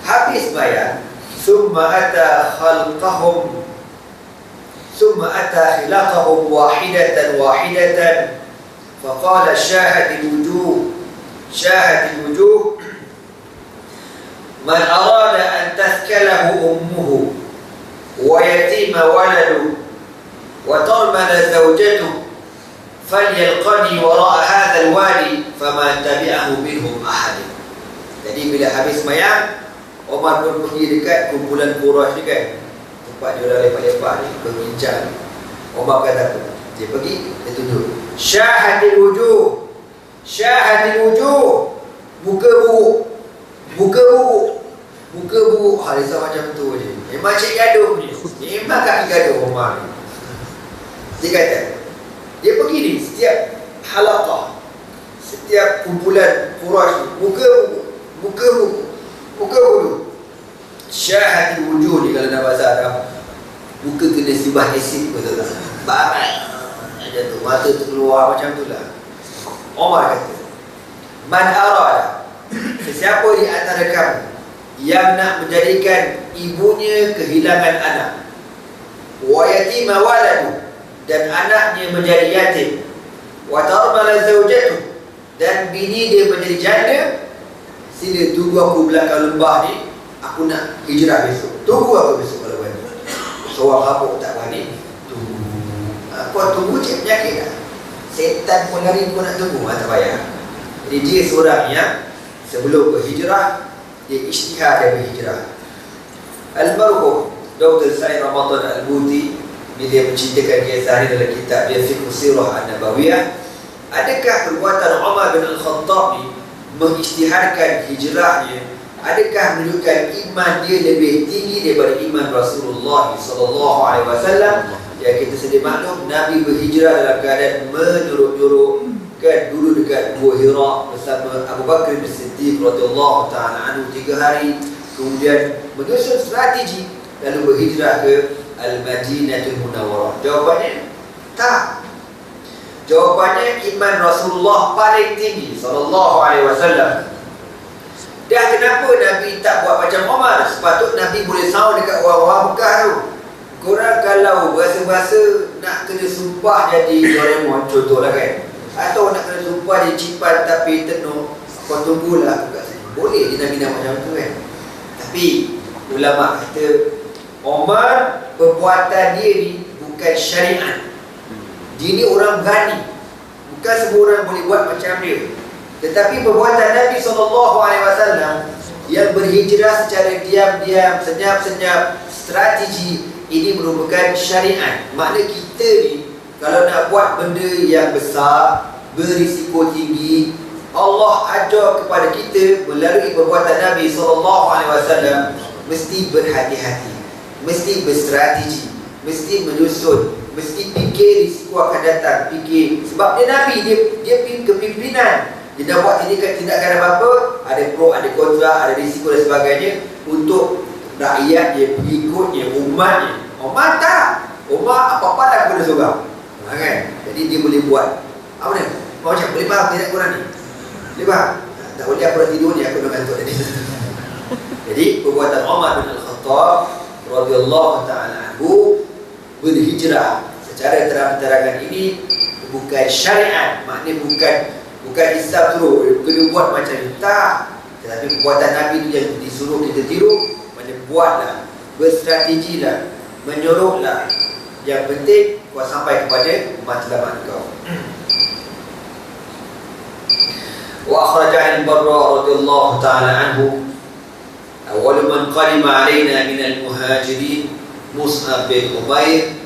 Habis sembahyang, summa ata khilaqahum wahidatan faqala syahadil wujuh man arada an tathkalahu ummuhu wa yatima waladuhu wa tarmala zawjatuhu falyalqani wara'a hadha alwadi faman tabi'ahu minhum ahad. Jadi bila habis sembahyang, Umar pun pergi dekat kumpulan Quraisy ni kan, tempat dia orang lepak-lepak ni, berbincang. Umar kata apa? Dia pergi, dia tunjuk syahadil wujuh, muka buruk, Halisah macam tu je. Memang cik gaduh ni, memang kaki gaduh Umar ni. Dia kata, dia pergi ni, setiap halaqah, setiap kumpulan Quraisy ni, muka buruk. Syahadil wujuh ni kalau nak bahasa Arab, muka kena sibah asid, betul tak? Barat macam tu, mata tu keluar macam tu lah. Umar kata, man arada, sesiapa di antara kamu yang nak menjadikan ibunya kehilangan anak, wa yatima waladu, dan anaknya menjadi yatim, wa tarmala zawjatuhu, dan bini dia menjadi janda, sila tunggu aku belakang lembah ni, aku nak hijrah besok. Tunggu aku besok kalau berani. Seorang habuk tak berani, tunggu. Kau tunggu cik penyakit tak? Setan pun lari, kau nak tunggu, tak payah. Jadi dia seorang yang sebelum berhijrah, dia ijtihad dan berhijrah. Al-Marhum Dr. Said Ramadan Al-Buti, bila menceritakan kisah ini dalam kitab dia Fiqh Sirah An-Nabawiyah, adakah perbuatan Umar bin Al-Khattab ni mengijtihadkan hijrahnya, adakah menunjukkan iman dia lebih tinggi daripada iman Rasulullah SAW? Yang kita sedia maklum, Nabi berhijrah dalam keadaan menurut-nurut, kan, dulu dekat Gua Hira bersama Abu Bakar bin Siddiq radhiyallahu ta'ala anhu 3 hari, kemudian menyusun strategi lalu berhijrah ke Al-Madinatul Munawwarah. Jawapannya tak. Jawapannya iman Rasulullah paling tinggi sallallahu alaihi wasallam. Dan kenapa Nabi tak buat macam Umar? Sepatut Nabi boleh sahur dekat orang-orang Mekah tu. Korang kalau bahasa-bahasa nak kena sumpah jadi Doraemon contohlah kan, atau nak kena sumpah jadi Cipan tapi Tenok, kau tunggulah aku kat sini. Boleh je Nabi nak macam tu kan. Tapi ulama kata Umar, perbuatan dia ni bukan syariat. Dia ni orang berani. Bukan semua orang boleh buat macam dia. Tetapi perbuatan Nabi SAW yang berhijrah secara diam-diam, senyap-senyap, strategi, ini merupakan syariat. Makna kita ni kalau nak buat benda yang besar, berisiko tinggi, Allah ajar kepada kita melalui perbuatan Nabi SAW mesti berhati-hati, mesti berstrategi, mesti menyusun, mesti fikir risiko akan datang, fikir. Sebab dia Nabi, dia kepimpinan. Dia dah buat tindakan apa-apa, ada pro, ada kontra, ada risiko dan sebagainya untuk rakyatnya, pengikutnya, umatnya. Umar tak. Umar apa-apa dah kepada seorang. Kan? Jadi dia boleh buat. Apa ni? Macam boleh faham tidak korang ni? Boleh faham? Tak boleh aku dah tidur ni, aku dah ngantuk tadi. Jadi perbuatan Umar bin Al-Khattab radhiyallahu ta'ala anhu berhijrah secara terang-terangan ini bukan syariat. Maknanya bukan Islam suruh kena buat macam ni, tak. Tetapi perbuatan Nabi itu yang disuruh kita tiru. Maknanya buatlah, berstrategilah, menyuruhlah. Yang penting kau sampai kepada matlamat kau. Wa akhraja al-Barra radhiyallahu ta'ala anhu, awal man qalima alaina min al-muhajirin Mus'ab bin Umair,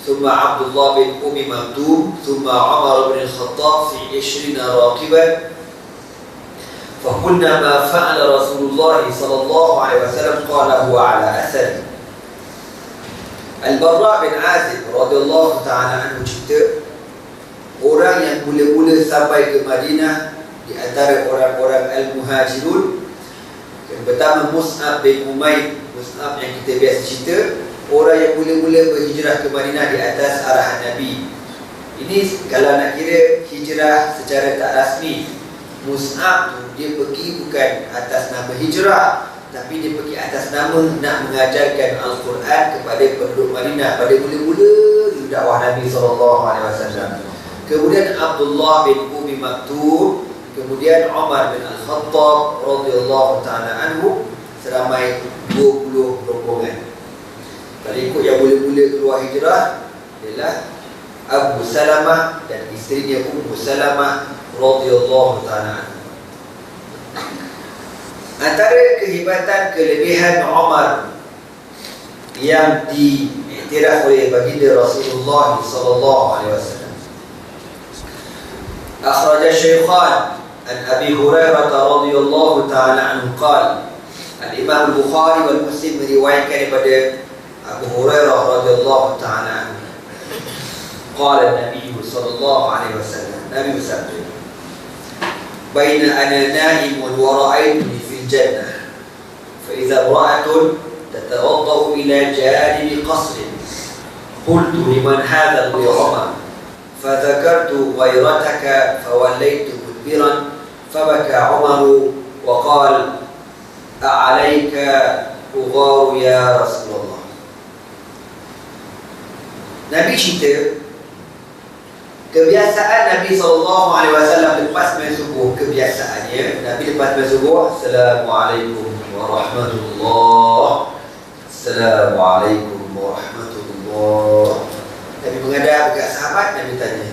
ثم عبد الله بن مكتوم، ثم عمر بن الخطاب في 20 راكبا، فقلنا ما فعل رسول الله صلى الله عليه وسلم؟ قال هو على أثره. Al-Barra bin Azib radhiyallahu ta'ala anhu cerita, orang yang mula-mula sampai ke Madinah di antara orang-orang Al-Muhajirun, yang pertama Mus'ab bin Umair. Mus'ab yang kita biasa cerita, orang yang mula-mula berhijrah ke Madinah di atas arahan Nabi. Ini kalau nak kira hijrah secara tak rasmi, Mus'ab tu dia pergi bukan atas nama hijrah, tapi dia pergi atas nama nak mengajarkan Al-Quran kepada penduduk Madinah pada mula-mula dakwah Nabi SAW. Kemudian Abdullah bin Umi Maktum, kemudian Umar bin Al-Khattab radhiyallahu ta'ala anhu, seramai 20 rombongan. Kalau ikut yang mula-mula keluar hijrah ialah Abu Salamah dan isterinya Ummu Salamah radhiyallahu ta'ala anha. Antara kehebatan kelebihan Umar yang diiktiraf oleh baginda Rasulullah sallallahu alaihi wasallam, akhraj Shaykhan an Abi Hurairah radhiyallahu ta'ala anhu qala, Al-Imam Al-Bukhari wal Muslim meriwayatkan daripada Abu Hurairah radhiyallahu ta'ala anhu, qala Nabi sallallahu alaihi wasallam, Nabi bersabda, baina ana na'imun wa ra'aytuni fil jannah fa idza ra'atun tatawaddau ila janibi qasrin qultu liman hadha li Umar fa dhakartu ghayrataka fa wallaytu mudbiran fabaka Umar wa qala a'alayka ugharu ya Rasulullah. Nabi cerita kebiasaan Nabi SAW lepas main subuh. Kebiasaannya Nabi lepas main subuh, Assalamualaikum warahmatullahi, Assalamualaikum warahmatullahi. Nabi menghadap dekat sahabat, Nabi tanya,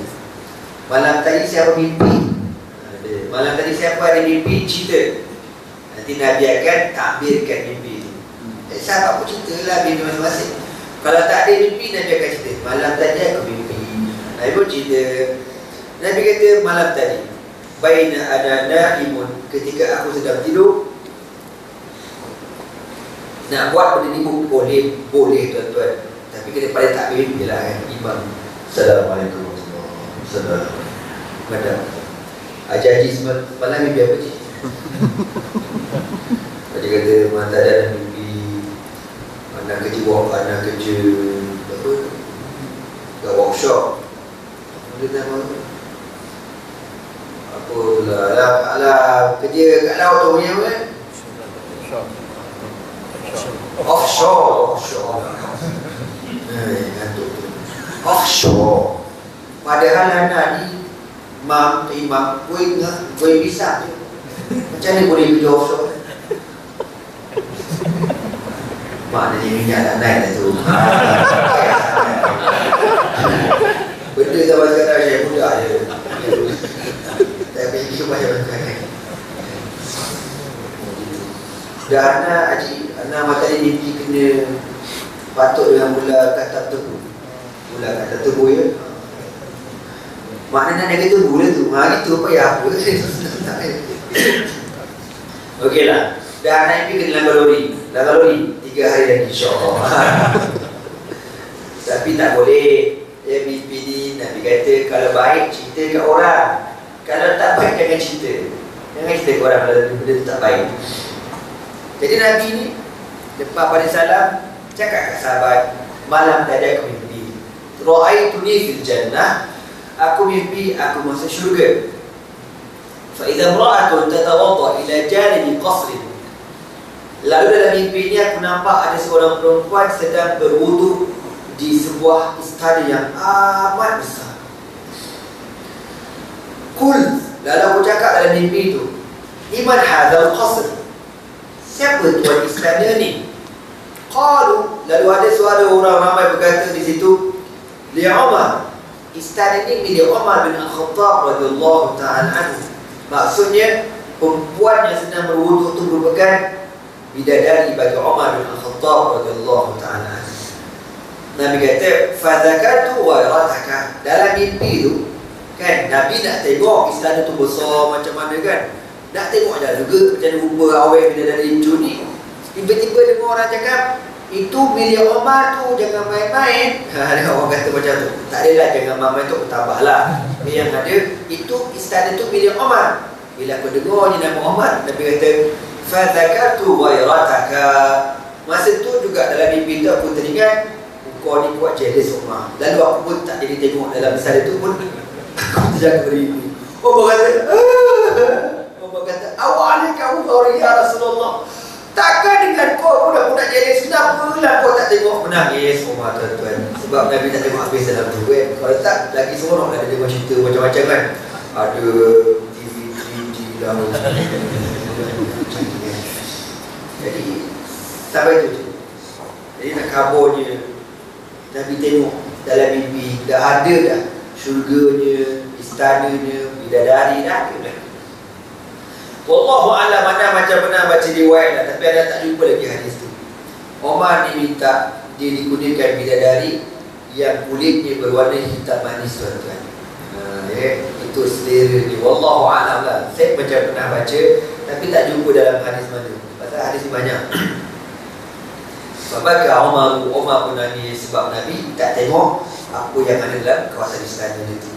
malam tadi siapa mimpi? malam tadi siapa ada mimpi, cerita. Nanti Nabi akan takbirkan mimpi itu. Sahabat pun ceritalah mimpi masing-masing. Kalau tak ada mimpi, Nabi akan cerita, malam tadi aku mimpi. Nabi pun cerita. Nabi kata malam tadi, baina ana naimun, ketika aku sedang tidur. Nak buat benda ni boleh tuan-tuan. Tapi kita paling tak mimpi lah kan, imam. Assalamualaikum warahmatullahi wabarakatuh. Madam, Haji semalam mimpi apa cik? Dia kata mana tak ada mimpi anak kerja apa kat workshop. Dia dah mahu apalah kerja kat laut tu punya apa kan? Offshore. Ngantuk tu. Offshore. Padahal anak ni imam gue bisa tu. Macam mana boleh kerja offshore? Maknanya minyak tak naik dah tu. Benda zaman sekarang saya mudah je. Saya fikir macam-macam. Dan anak mata ni mimpi kena patuk dengan mula kata tebu. Mula kata tebu ya. Maknanya nak kata tebu lah tu. Gitu apa ya apa. Okeylah. Dan anak mimpi kena langgar lori 3 hari lagi insyaAllah. Tapi tak boleh. Ya mimpi ni Nabi kata kalau baik cerita kat orang. Kalau tak baik jangan cerita. Jangan cerita kat orang kalau benda tu tak baik. Jadi Nabi ni lepas pada salam cakap kat sahabat, malam tadi aku mimpi ra'aituni fil jannah, aku mimpi aku masuk syurga. Fa idza imra'atun tatawadda ila janibi qasrin, lalu dalam mimpi ni aku nampak ada seorang perempuan sedang berwuduk di sebuah istana yang amat besar. Qul, lalu aku cakap dalam mimpi itu, iman hadzal qasr, siapa tuan istana ni? Qalu, lalu ada suara orang ramai berkata di situ, li Umar, istana ni milik Umar bin Al-Khattab radhiyallahu ta'ala anhu. Maksudnya perempuan yang sedang berwuduk itu merupakan bidadari bagi Umar bin Al-Khattab radhiyallahu ta'ala anhu. Nabi kata, fadzakatu ghairataka, dalam mimpi tu kan Nabi nak tengok istana tu besar macam mana kan. Nak tengok dah juga macam mana rupa awal bidadari itu ni. Tiba-tiba dengar orang cakap, itu milik Umar tu, jangan main-main. Orang kata macam tu. Tak adalah jangan main-main tu, tambahlah. Yang ada, itu istana tu milik Umar. Bila aku dengar ni nama Umar, Nabi kata, fadzakatu ghairataka. Masa tu juga dalam mimpi tu aku teringat, kau ni kuat jealous Umar. Lalu aku pun tak jadi tengok dalam istana tu pun aku terjaga beribu. Umar kata, awalnya kamu sorry ya Rasulullah. Takkan dengan kau budak-budak jealous, kenapa lah kau tak tengok menangis Umar tuan-tuan. Sebab Nabi tak tengok habis dalam tu kan. Kalau tak, lagi seronok lah dia tengok cerita macam-macam kan. Ada TV 3D lah. Jadi sampai tu je. Jadi nak kabarnya Nabi tengok dalam mimpi, dah ada dah syurganya, istananya, bidadari dah ada dah. Wallahu a'lam, mana macam benar baca riwayat lah, tapi ada tak jumpa lagi hadis tu. Umar ni minta dia digunakan bidadari yang kulitnya berwarna hitam manis tuan-tuan. Itu selera ni. Wallahu a'lam lah. Saya macam pernah baca tapi tak jumpa dalam hadis mana. Pasal hadis ni banyak. Sebab Umar pun nangis sebab Nabi tak tengok apa yang ada dalam kawasan istana itu.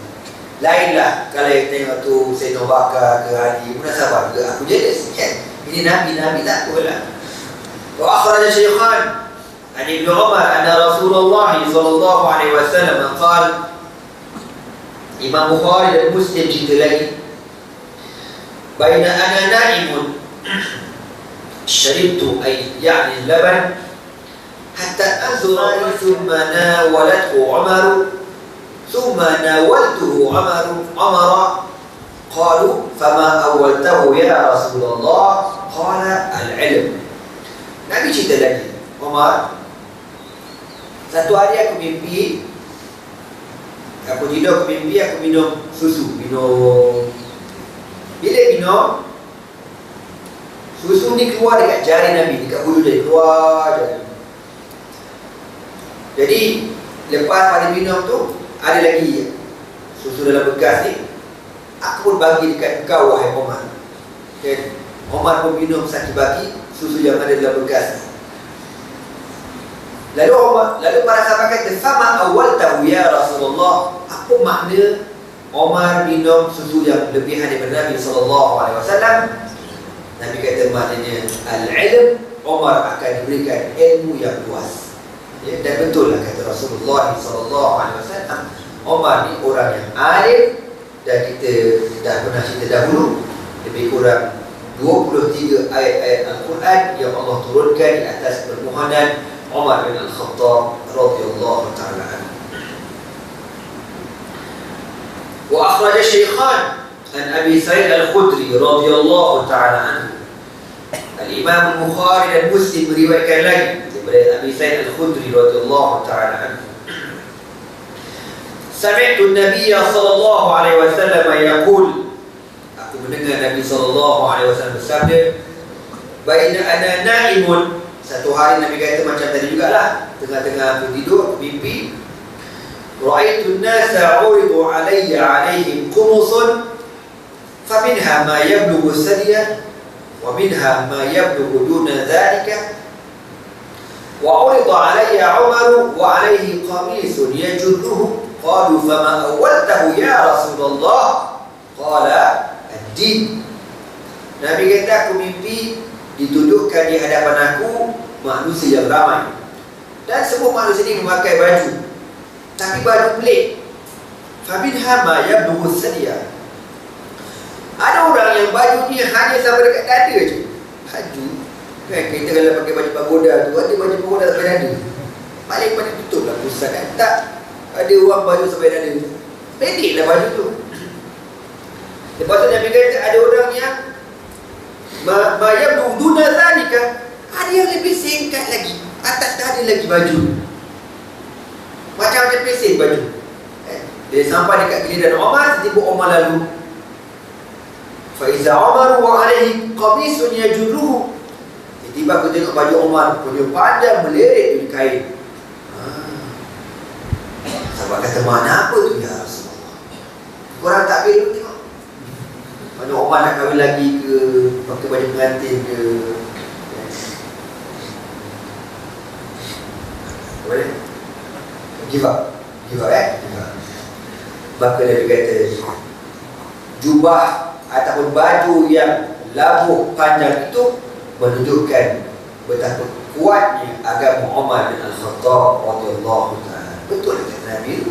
Lainlah kalau yang tengok tu Sayyidina Bakar ke Ali, munasabah juga aku jealous kan. Ini Nabi tak apalah. Wa akhraja Shaykhan an Ibn Umar anna Rasulullah sallallahu alaihi wasallam qala, Imam Bukhari dan Muslim cerita lagi, baina ana na'imun syaribtu ay ya'ni laban hatta anzura thumma nawalathu Umar thumma nawaltuhu Umar qalu fama awaltahu ya Rasulullah qala al-ilm. Nabi cerita lagi, Umar, satu hari aku mimpi, aku tidur, aku mimpi aku minum susu, bila minum minum, susu ni keluar dekat jari Nabi, dekat hujung jari, keluar jari. Jadi lepas pada minum tu, ada lagi susu dalam bekas ni, aku pun bagi dekat kau, wahai Omar. Okay. Omar pun minum satu bagi susu yang ada dalam bekas ni. Lalu para sahabat kata, "Fama awwaltahu ya Rasulullah?" Apa makna Omar minum susu yang lebihan daripada Nabi SAW? Nabi kata maknanya al-ilm, Omar akan diberikan ilmu yang luas. Ya, dan betul lah kata Rasulullah SAW, Omar ni orang yang alim. Dan kita dah pernah cerita dahulu, lebih kurang 23 ayat-ayat Al-Quran yang Allah turunkan di atas permohonan Umar bin Al-Khattab radhiyallahu ta'ala anhu. Wa akhraj Shaykhan an Abi Sa'id Al-Khudri radhiyallahu ta'ala anhu. Al-Imam Al-Bukhari dan Muslim meriwayatkan lagi daripada Abi Sa'id Al-Khudri radhiyallahu ta'ala anhu. Sami'tu an-nabiy sallallahu alaihi wasallam yaqul, aku mendengar Nabi sallallahu alaihi wasallam bersabda, baina ana na'imun. Satu hari Nabi kata macam tadi jugalah, tengah-tengah aku tidur, aku mimpi, ra'aitu an-nasa 'uridu 'alayya 'alaihim qumusun faminha ma yablughu sadiyah wa minha ma yablughu duna dhalika wa 'urida 'alayya 'Umar wa 'alayhi qamisun yajurruhu qalu fama awwaltahu ya Rasulullah qala ad-din. Nabi kata aku mimpi dituduhkan di hadapan aku manusia yang ramai, dan semua manusia ini memakai baju, tapi baju pelik. Faminha ma yablughu sadiyah. Ada orang yang baju ni hanya sampai dekat dada je. Baju kan, kita kalau pakai baju pagoda tu, ada baju pagoda sampai dada. Paling betul lah pusat kan. Tak, ada orang baju sampai dada, pendeklah baju tu. Lepas tu Nabi kata ada orang yang bayar duna zalika, ada yang lebih singkat lagi, atas dada lagi baju, macam pesing baju. Dia sampai dekat giliran Umar, tiba Umar lalu, fa iza Umar wa alaihi qamisun yajurruhu. Tiba aku tengok baju Umar punya panjang melirik di kain. Sahabat kata, mana apa tu ya Rasulullah? Korang tak boleh tengok mana Umar nak kahwin lagi ke, pakai baju pengantin ke. Boleh? Give up give up. Maka dia kata, jubah ataupun baju yang labuh panjang itu menunjukkan betapa kuatnya agama Umar bin Al-Khattab radhiyallahu ta'ala. Betul kata Nabi,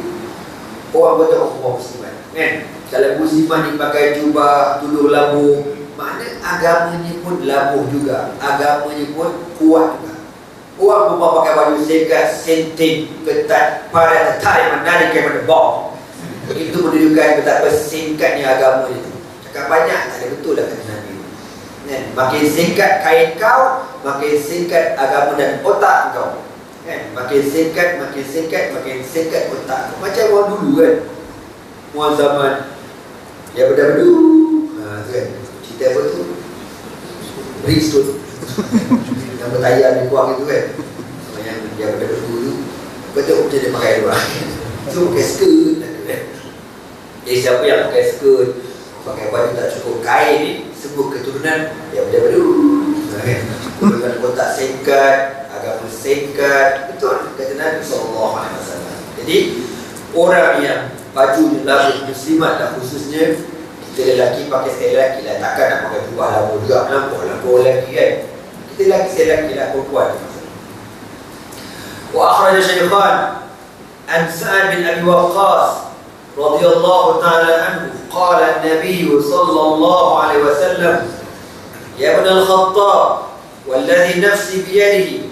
orang betul orang musliman kan? Kalau muslimah ni pakai jubah tuduh labuh, makna agamanya pun labuh juga, agamanya pun kuat juga. Orang pun pakai baju segat, senting, ketat, padat, tarik, menarik kepada bawah, itu menunjukkan betapa singkatnya agama itu. Cakap banyak tak ada betul lah kata Nabi kan? Makin singkat kain kau, makin singkat agama dan otak kau kan? Makin singkat otak kau. Macam orang dulu kan, orang zaman ya berdahulu, tu kan, cerita apa tu, Bristol yang bertayar di kuang itu kan, yang dia berdahulu tu, betul macam dia pakai dua. So pakai skirt kan? Jadi siapa yang pakai skirt, pakai baju tak cukup kain ni, semua keturunan yang berdahulu kan? Dengan otak singkat, agama singkat. Betul kata Nabi SAW. Jadi orang yang baju labuh muslimat lah, khususnya kita lelaki pakai sekali lelaki lah, takkan nak pakai jubah labuh juga, labuh lelaki kan. Kita lelaki sekali lelaki lah, perempuan. Wa akhraj Shaykhan an Sa'ad bin Abi Waqqas radhiyallahu ta'ala anhu qala an-nabiy sallallahu alaihi wasallam ya ibn al-Khattab والذي نفسي بيده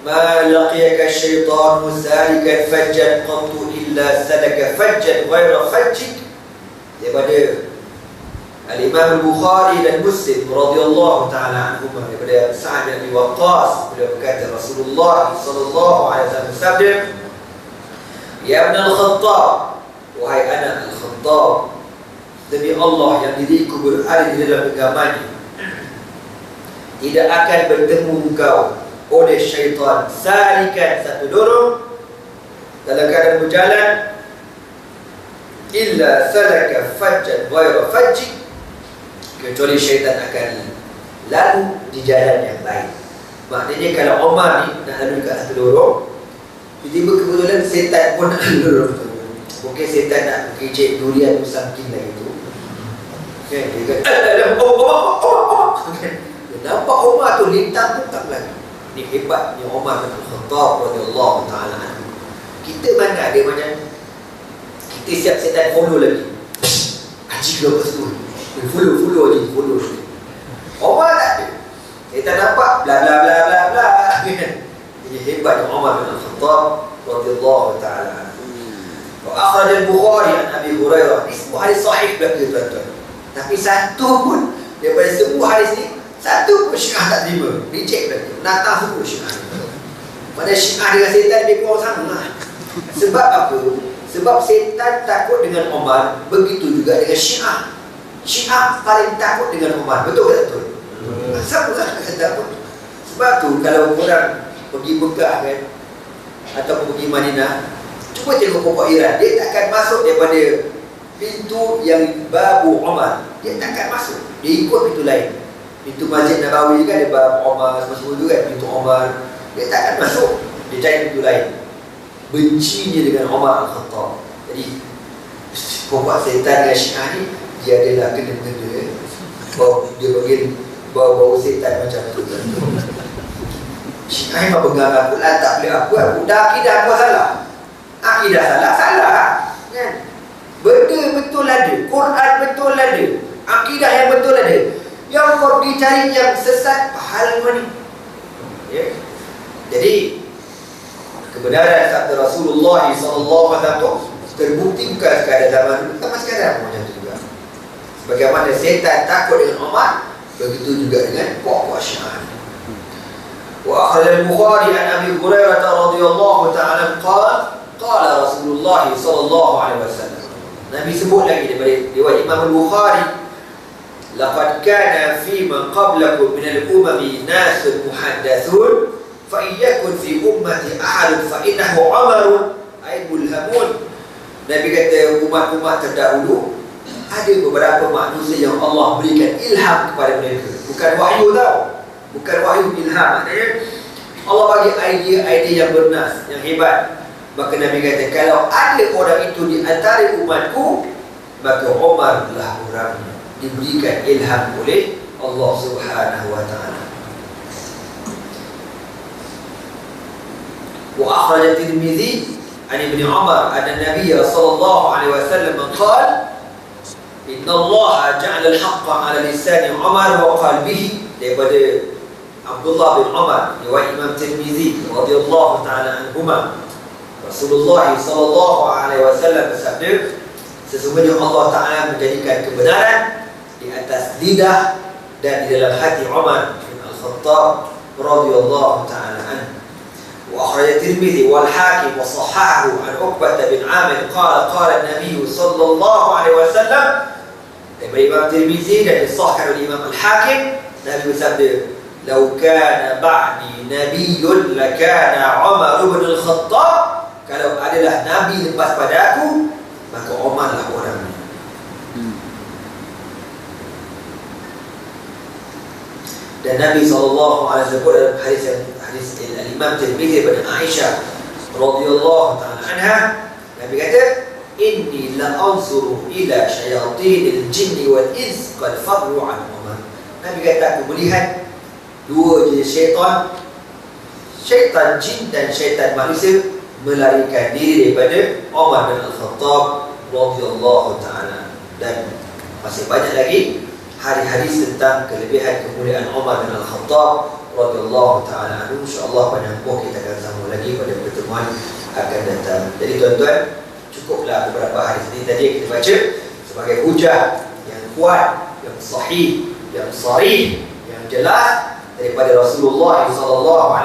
ما لقيك الشيطان سالكا فجا قط إلا سلك فجا غير فجك. Daripada Al-Imam Al-Bukhari dan Muslim radhiyallahu ta'ala anhu, daripada Sa'ad bin Abi Waqqas, beliau berkata Rasulullah sallallahu alaihi wasallam bersabda, ya ibn al-Khattab, wahai anak al-Khattab, demi Allah yang diriku berada di dalam genggamannya, tidak akan bertemu engkau oleh syaitan salikan, satu dorong dalam keadaan berjalan, illa salaka fajjan ghaira fajji, kecuali syaitan akan lalu di jalan yang lain. Maknanya kalau Omar ni nak lalu dekat satu lorong, tiba-tiba kebetulan setan pun nak lalu lorong tu. Mungkin setan nak kecek durian tu saking lah itu. Kan dia kata, Omar. Dia nampak Omar tu lintang tu tak lagi. Ni hebatnya Omar bin Khattab radhiyallahu taala anhu. Kita mana ada macam kita siap setan follow lagi. Haji ke apa semua. Follow je, follow. Omar tak ada. Kita nampak bla bla bla bla bla. Ini hebatnya Umar bin Khattab radhiyallahu taala. Wa akhraj al-Bukhari an Abi Hurairah. Ini semua hadis sahih belaka tuan-tuan. Tapi satu pun daripada semua hadis ni, satu pun Syiah tak terima. Reject belaka. Natah semua Syiah. Pada Syiah dengan setan dia kurang sama lah. Sebab apa? Sebab setan takut dengan Umar, begitu juga dengan Syiah. Syiah paling takut dengan Umar. Betul ke tak betul? Sama lah kata apa. Sebab tu kalau orang pergi Mekah kan, ataupun pergi Madinah, cuba tengok pokok Iran, dia takkan masuk daripada pintu yang Babu Umar. Dia takkan masuk, dia ikut pintu lain. Pintu Masjid Nabawi kan ada Bab Umar, semua tu kan, pintu Umar. Dia takkan masuk, dia cari pintu lain. Bencinya dengan Umar Al-Khattab. Jadi pokok setan dengan Syiah ni, dia adalah kena-kena dia panggil bau-bau setan macam tu. Syiah memang pegang aku lah, tak boleh aku dah akidah aku salah. Akidah salah kan? Benda betul ada, Quran betul ada, akidah yang betul ada. Yang kau pergi cari yang sesat, pahala mana? Ya. Jadi kebenaran sabda Rasulullah SAW terbukti bukan sekadar zaman dulu, tak sekadar macam tu juga. Bagaimana setan takut dengan Umar, begitu juga dengan pokok Syiah. Wa akhraj al-Bukhari an Abi Hurairah radhiyallahu ta'ala qala Rasulullah sallallahu alaihi wasallam. Nabi sebut lagi daripada riwayat Imam al-Bukhari, laqad kana fi man qablakum min al-umami nasun muhaddathun fa iyakun fi ummati ahad fa innahu Umar ay mulhamun. Nabi kata umat-umat terdahulu ada beberapa manusia yang Allah berikan ilham kepada mereka. Bukan wahyu tau. Bukan wahyu, ilham. Maknanya Allah bagi idea-idea yang bernas, yang hebat. Maka Nabi kata, kalau ada orang itu di antara umatku, maka Umar lah orang diberikan ilham oleh Allah Subhanahu wa ta'ala. Wa akhraj at-Tirmidzi an Ibn Umar anna Nabiy sallallahu alaihi wasallam qala Inna Allah ja'ala al-haqqa 'ala lisani Umar wa qalbihi. Daripada Abdullah bin Umar, riwayat Imam Tirmidzi radhiyallahu ta'ala anhuma, Rasulullah sallallahu alaihi wasallam bersabda, sesungguhnya Allah Ta'ala menjadikan kebenaran di atas lidah dan di dalam hati Umar bin Al-Khattab radhiyallahu ta'ala anhu. Wa akhraj Tirmidzi wal Hakim wa sahhahu an Uqbah bin Amir qala an-nabiy sallallahu alaihi wasallam. Daripada Imam Tirmidzi dan disahkan oleh Imam Al-Hakim, Nabi bersabda, "Lau kana ba'di nabiyyun lakana Umar bin Al-Khattab." Kalau adalah nabi lepas pada aku, maka Umar lah orangnya. Dan Nabi SAW dalam hadis Al-Imam Tirmidzi daripada Aisyah radhiyallahu ta'ala anha, Nabi kata, inni la anzuru ila syayatinil jinni wal ins qad farru an Umar. Nabi kata, aku melihat dua jenis syaitan, syaitan jin dan syaitan manusia, melarikan diri daripada Umar bin Al-Khattab radhiyallahu ta'ala. Dan masih banyak lagi hadis-hadis tentang kelebihan kemuliaan Umar bin Al-Khattab radhiyallahu ta'ala anhu. InsyaAllah pada hampa kita akan sambung lagi pada pertemuan akan datang. Jadi tuan-tuan, cukuplah beberapa hadis ini tadi yang kita baca sebagai hujah yang kuat, yang sahih, yang sharih, yang jelas daripada Rasulullah SAW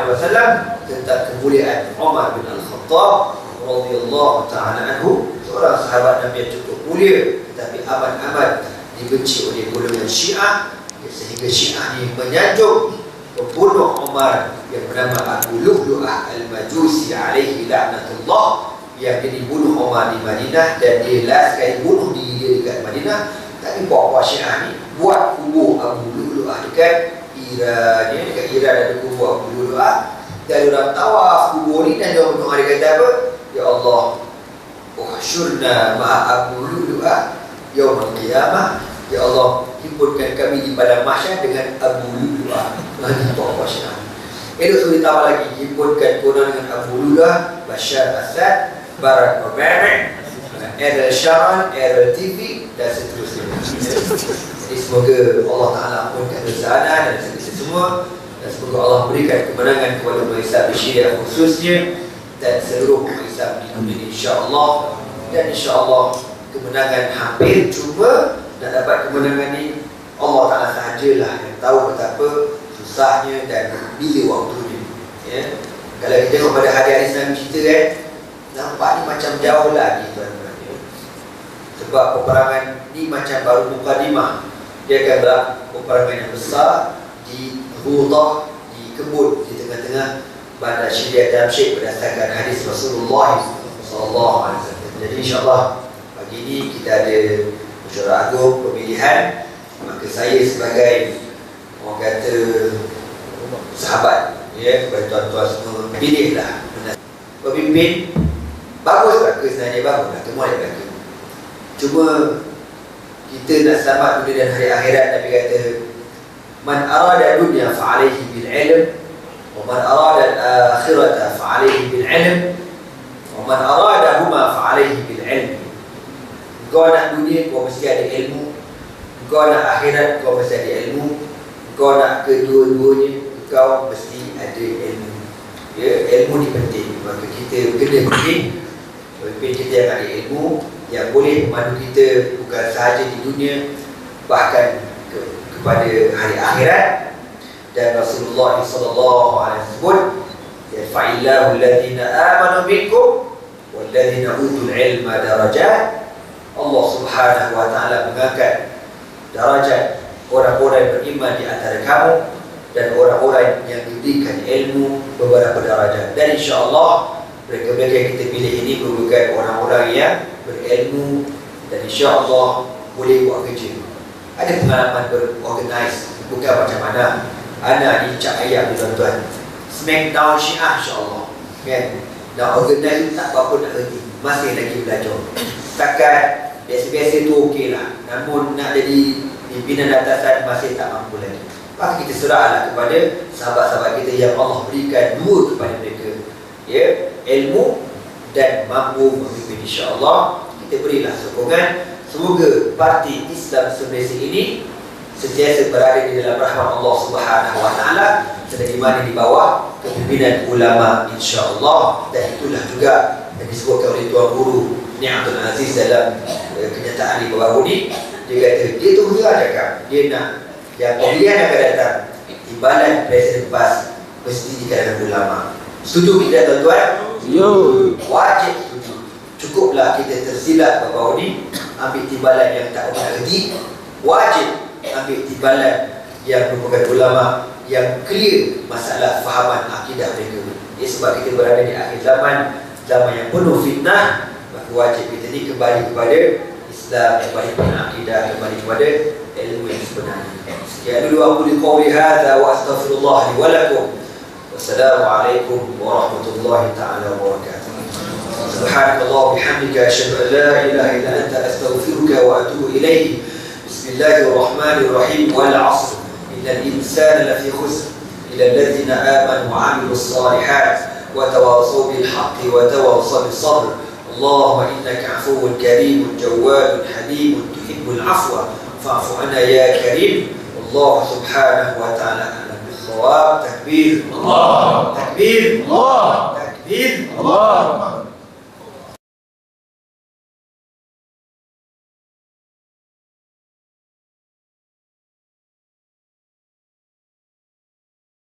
tentang kemuliaan Umar bin Al-Khattab radhiyallahu ta'ala anhu, seorang sahabat Nabi yang cukup mulia, tetapi amat-amat dibenci oleh golongan Syiah, sehingga Syiah ini menyanjung pembunuh Umar yang bernama Abu Lu'lu'ah Al-Majusi alaihi la'natullah, yang dia dibunuh Umar di Madinah, dan dia last sekali bunuh diri dia dekat Madinah. Tapi puak-puak Syiah ni buat kubur Abu Lu'lu'ah dekat Iran. Dekat Iran ada kubur Abu Lu'lu'ah, dan orang tawaf kubur ni, dan dia berdoa, dia kata apa? Ya Allah, uhsyurna ma'a Abu Lu'lu'ah yaumul qiyamah. Ya Allah, himpunkan kami di padang mahsyar dengan Abu Lu'lu'ah. Ini puak-puak Syiah. Elok suruh ditambah lagi, himpunkan korang dengan Abu Lu'lu'ah, Bashar Assad, Barack Obama, Errol Sharon, Errol TV, dan seterusnya. Jadi semoga Allah Ta'ala ampunkan dosa anda dan kita semua, dan semoga Allah berikan kemenangan kepada umat Islam di Syria khususnya, dan seluruh umat Islam di dunia insya-Allah. Dan insya-Allah kemenangan hampir, cuma nak dapat kemenangan ni Allah Ta'ala sahajalah yang tahu betapa susahnya dan bila waktunya, ya. Kalau kita tengok pada hari-hari Islam kita kan, nampak ni macam jauh lagi tuan-tuan, ya. Sebab peperangan ni macam baru mukadimah. Dia akan berlaku peperangan yang besar di Ghutah, di kebun di tengah-tengah bandar Syria Damsyik berdasarkan hadis Rasulullah SAW. Jadi insya-Allah pagi ni kita ada Musyawarah Agung pemilihan, maka saya sebagai orang kata sahabat, ya, kepada tuan-tuan semua, pilihlah pemimpin. Bagus tak ke sebenarnya? Bagus tak, semua ada bagus. Cuma kita nak selamat dunia dan hari akhirat, Nabi kata man arada dunya fa'alaihi bil ilm, wa man arada al-akhirata fa'alaihi bil ilm, wa man arada huma fa'alaihi bil ilm. Kau nak dunia, kau mesti ada ilmu. Kau nak akhirat, kau mesti ada ilmu. Kau nak kedua-duanya, kau mesti ada ilmu. Ya, ilmu ni penting. Maka kita kena pilih pemimpin kita yang ada ilmu, yang boleh memandu kita bukan sahaja di dunia, bahkan kepada hari akhirat. Dan Rasulullah SAW sebut, yarfa'illahu alladhina amanu minkum walladhina utul ilma darajat. Allah Subhanahu wa Ta'ala mengangkat darajat orang-orang yang beriman di antara kamu, dan orang-orang yang diberikan ilmu beberapa darajat. Dan insya-Allah mereka-mereka yang kita pilih ini merupakan orang-orang yang berilmu, dan insya-Allah boleh buat kerja. Ada pengalaman berorganize, bukan macam mana anak ni cak ayam ni tuan-tuan, smackdown Syiah insya-Allah, kan? Dan organize tak apa-apa nak kerti, masih lagi belajar. Setakat biasa-biasa tu okey lah, namun nak jadi pimpinan atasan masih tak mampu lagi. Maka kita serahlah kepada sahabat-sahabat kita yang Allah berikan dua kepada mereka, ya, ilmu dan mampu memimpin. InsyaAllah kita berilah sokongan. Semoga parti Islam Malaysia ini sentiasa berada di dalam rahmat Allah Subhanahu wa Ta'ala, sebagaimana di bawah kepimpinan ulama insya-Allah. Dan itulah juga yang disebutkan oleh Tuan Guru Ni Abdul Aziz dalam kenyataan di bawah ini. Dia kata, dia tu cakap, dia nak yang pemilihan akan datang timbalan Presiden PAS mesti di kalangan ulama. Setuju tidak tuan-tuan?
Yo.
Wajib setuju. Cukuplah kita tersilap bawah ini, ambil timbalan yang tak mengerti. Wajib ambil timbalan yang merupakan ulama yang clear masalah fahaman akidah mereka. Ia sebab kita berada di akhir zaman, zaman yang penuh fitnah, maka wajib kita ni kembali kepada Islam, kembali kepada akidah, kembali kepada ilmu yang sebenarnya. Sekian dulu aku liqauli hadza wa astaghfirullah li wa lakum. Wassalamualaikum warahmatullahi taala wabarakatuh. Subhanakallah bihamdika asyhadu an la ilaha illa anta astaghfiruka wa atubu ilaik. Bismillahirrahmanirrahim. Wal 'asr innal insana lafi khusr illa alladhina amanu wa 'amilus shalihat wa tawassaw bil haqqi wa tawassaw bis sabr. Allahumma innaka 'afuwwun karimun jawwadun halimun tuhibbul 'afwa fa'fu 'anna ya karim. Allah Subhanahu wa ta'ala a'lam bis-shawab. Takbir. Allah. Takbir. Allah. Takbir. Allah.